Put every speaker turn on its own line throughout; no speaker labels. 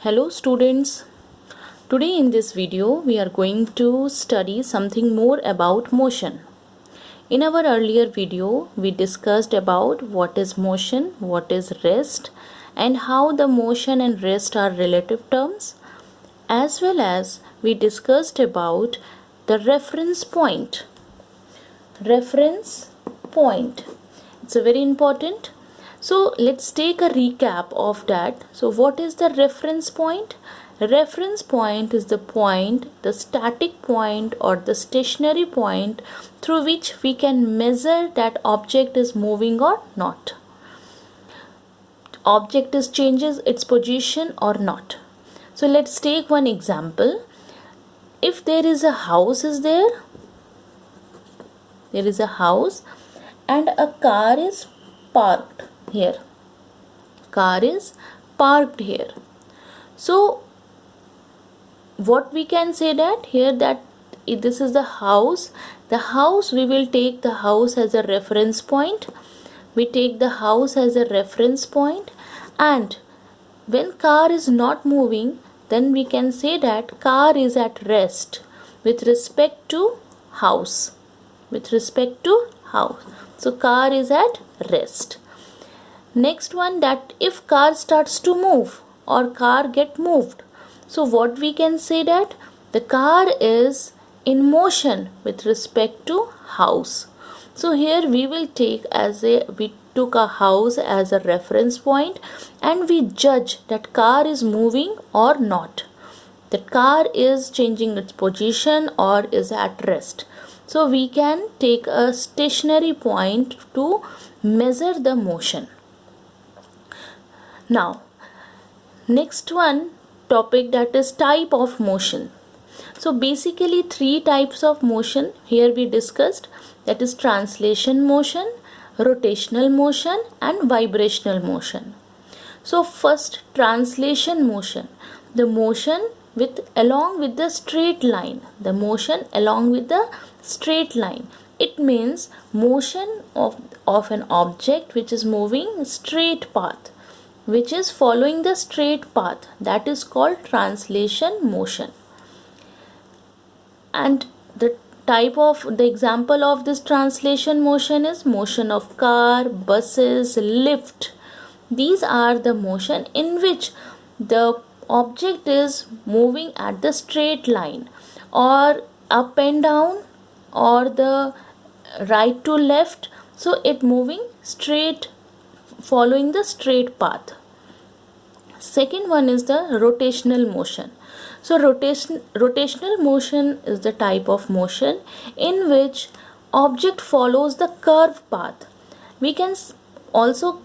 Hello students, today in this video we are going to study something more about motion. In our earlier video we discussed about what is motion, what is rest and how the motion and rest are relative terms, as well as we discussed about the reference point. Reference point, it's a very important. So let's take a recap of that. So what is the reference point? Reference point is the point, the static point or the stationary point through which we can measure that object is moving or not. Object is changes its position or not. So let's take one example. If there is a house there is a house and a car is parked here. Car is parked here. So what we can say that here that this is the house. The house, we will take the house as a reference point. We take the house as a reference point, and when car is not moving, then we can say that car is at rest with respect to house. With respect to house. So car is at rest. Next one, that if car starts to move or car get moved, so what we can say that the car is in motion with respect to house. So here we will take we took a house as a reference point and we judge that car is moving or not. The car is changing its position or is at rest. So we can take a stationary point to measure the motion. Now, next one topic, that is type of motion. So basically three types of motion here we discussed, that is translation motion, rotational motion and vibrational motion. So first, translation motion, the motion along with the straight line. The motion along with the straight line. It means motion of an object which is moving straight path, which is following the straight path, that is called translation motion. And the example of this translation motion is motion of car, buses, lift. These are the motion in which the object is moving at the straight line or up and down or the right to left. So it moving straight, following the straight path. Second one is the rotational motion. So rotational motion is the type of motion in which object follows the curved path. We can also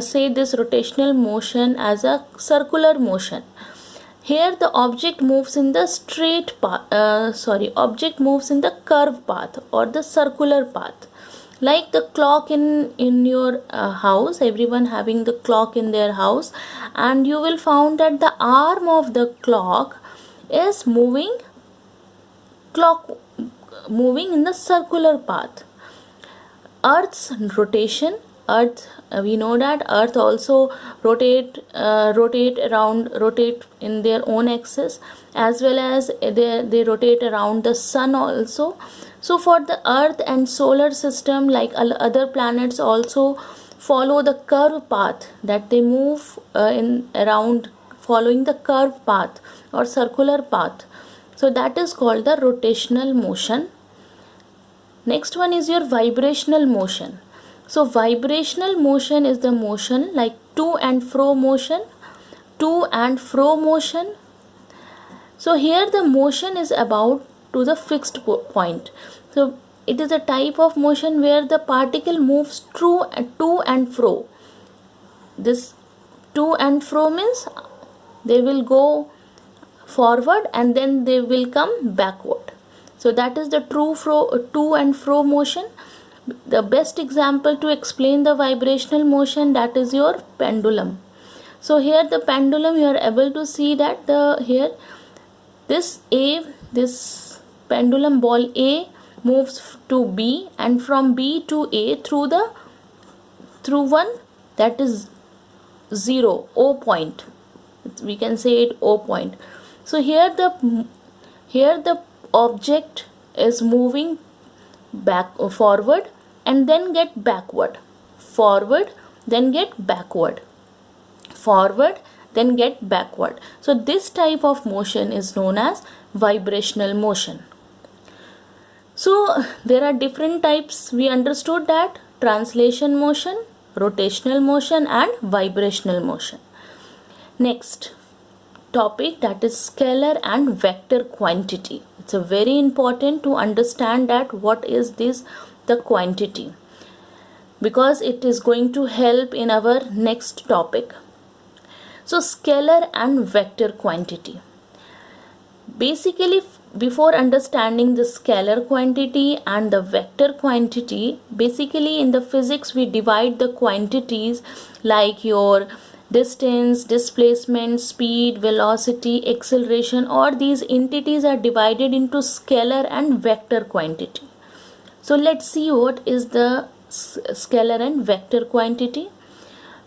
say this rotational motion as a circular motion. Here the object moves in the object moves in the curved path or the circular path. Like the clock in your house, everyone having the clock in their house, and you will find that the arm of the clock is moving in the circular path. Earth's rotation, we know that earth also rotate in their own axis, as well as they rotate around the sun also. So for the earth and solar system, like other planets, also follow the curved path, that they move around following the curved path or circular path. So that is called the rotational motion. Next one is your vibrational motion. So vibrational motion is the motion like to and fro motion. So here the motion is about to the fixed point. So it is a type of motion where the particle moves to and fro. This to and fro means they will go forward and then they will come backward. So that is the to and fro motion. The best example to explain the vibrational motion, that is your pendulum. So here the pendulum, you are able to see that this pendulum ball A moves to B, and from B to A through one, that is 0, O point. we can say it O point. So here the object is moving forward and then get backward, forward then get backward, forward then get backward. So this type of motion is known as vibrational motion. So there are different types. We understood that translation motion, rotational motion and vibrational motion. Next topic, that is scalar and vector quantity. It's a very important to understand that what is this, the quantity, because it is going to help in our next topic. So scalar and vector quantity. Basically, before understanding the scalar quantity and the vector quantity, basically in the physics we divide the quantities like your distance, displacement, speed, velocity, acceleration, or these entities are divided into scalar and vector quantity. So let's see what is the scalar and vector quantity.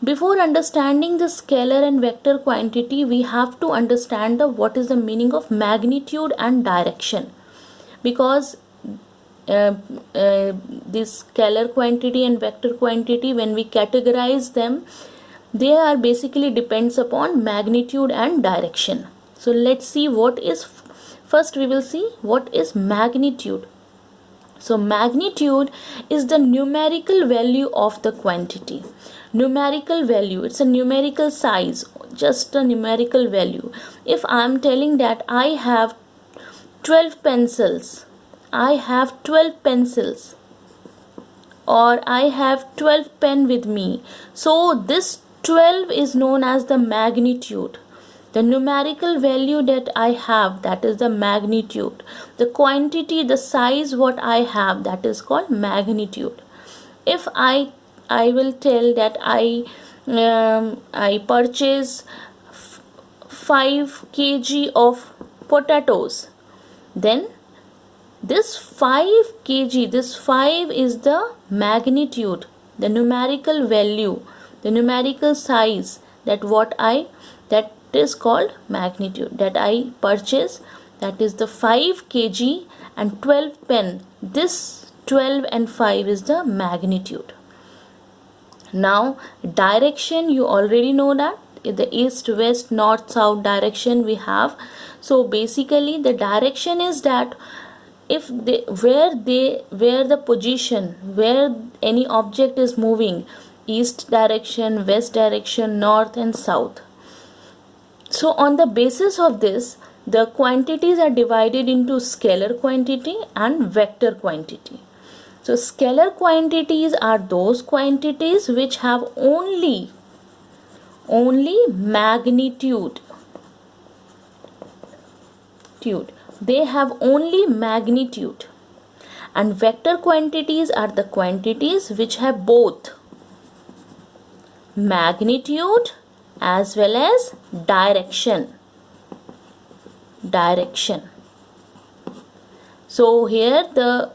Before understanding the scalar and vector quantity, we have to understand what is the meaning of magnitude and direction, because this scalar quantity and vector quantity, when we categorize them, they are basically depends upon magnitude and direction. So let's see what is, first we will see what is magnitude. So magnitude is the numerical value of the quantity. Numerical value, it's a numerical size, just a numerical value. If I am telling that I have 12 pencils, I have 12 pencils, or I have 12 pen with me, so this 12 is known as the magnitude. The numerical value that I have, that is the magnitude. The quantity, the size what I have, that is called magnitude. If I will tell that I purchase 5 kg of potatoes, then this 5 kg, this 5 is the magnitude, the numerical value, the numerical size, that is called magnitude, that I purchase, that is the 5 kg and 12 pen. This 12 and 5 is the magnitude. Now direction, you already know that in the east, west, north, south direction we have. So basically the direction is that if where the position where any object is moving, east direction, west direction, north and south. So on the basis of this, the quantities are divided into scalar quantity and vector quantity. So scalar quantities are those quantities which have only magnitude. They have only magnitude. And vector quantities are the quantities which have both magnitude as well as direction. So here the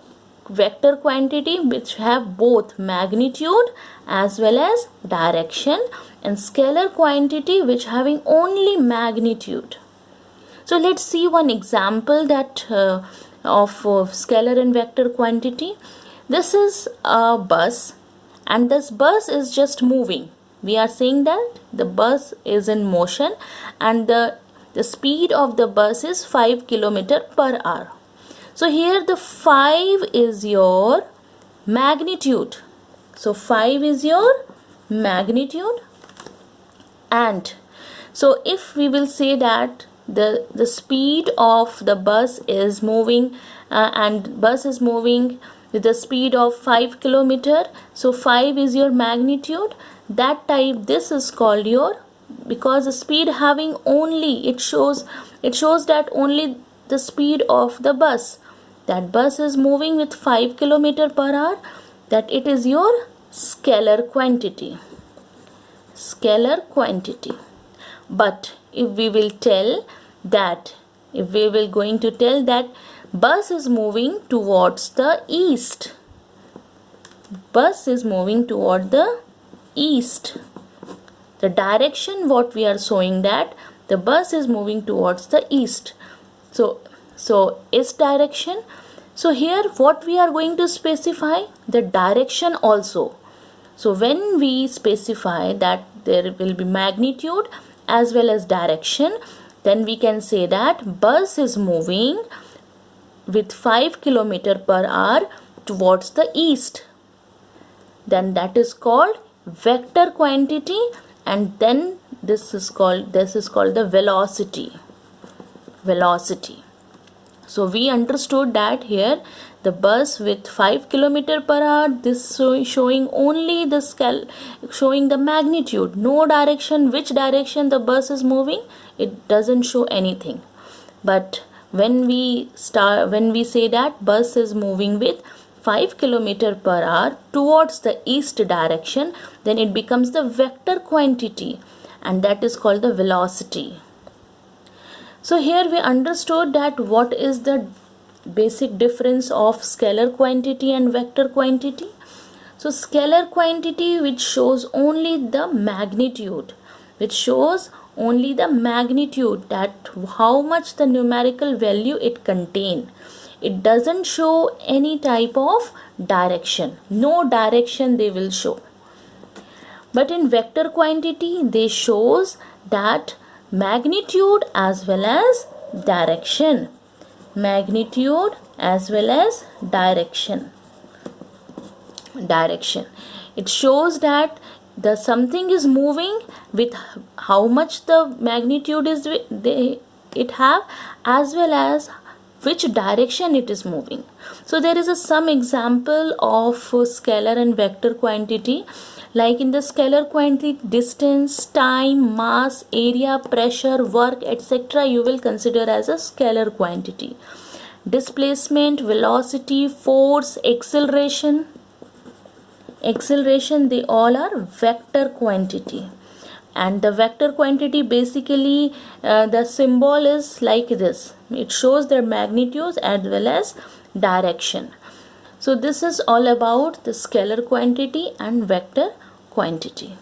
vector quantity which have both magnitude as well as direction, and scalar quantity which having only magnitude. So let's see one example that of scalar and vector quantity. This is a bus, and this bus is just moving. We are saying that the bus is in motion, and the speed of the bus is 5 km/h. So here the 5 is your magnitude. So 5 is your magnitude. And so if we will say that the speed of the bus is moving and bus is moving with the speed of 5 km, so 5 is your magnitude. That type, this is called your, because the speed having only, it shows that only the speed of the bus, that bus is moving with 5 km/h, that it is your scalar quantity. But if we will going to tell that bus is moving towards the east, the direction what we are showing, that the bus is moving towards the east. So east direction. So here what we are going to specify? The direction also. So when we specify that there will be magnitude as well as direction, then we can say that bus is moving with 5 km/h towards the east. Then that is called vector quantity, and then this is called the velocity. So we understood that here the bus with 5 km/h, this showing only the scale, showing the magnitude, no direction, which direction the bus is moving, it doesn't show anything. But when we say that bus is moving with 5 km/h towards the east direction, then it becomes the vector quantity, and that is called the velocity. So here we understood that what is the basic difference of scalar quantity and vector quantity. So scalar quantity, which shows only the magnitude, that how much the numerical value it contain. It doesn't show any type of direction, no direction they will show. But in vector quantity, they shows that magnitude as well as direction. Direction. It shows that the something is moving with how much the magnitude is it have, as well as which direction it is moving. So there is some example of scalar and vector quantity. Like in the scalar quantity, distance, time, mass, area, pressure, work, etc. you will consider as a scalar quantity. Displacement, velocity, force, acceleration, they all are vector quantity. And the vector quantity, basically the symbol is like this. It shows their magnitudes as well as direction. So this is all about the scalar quantity and vector quantity.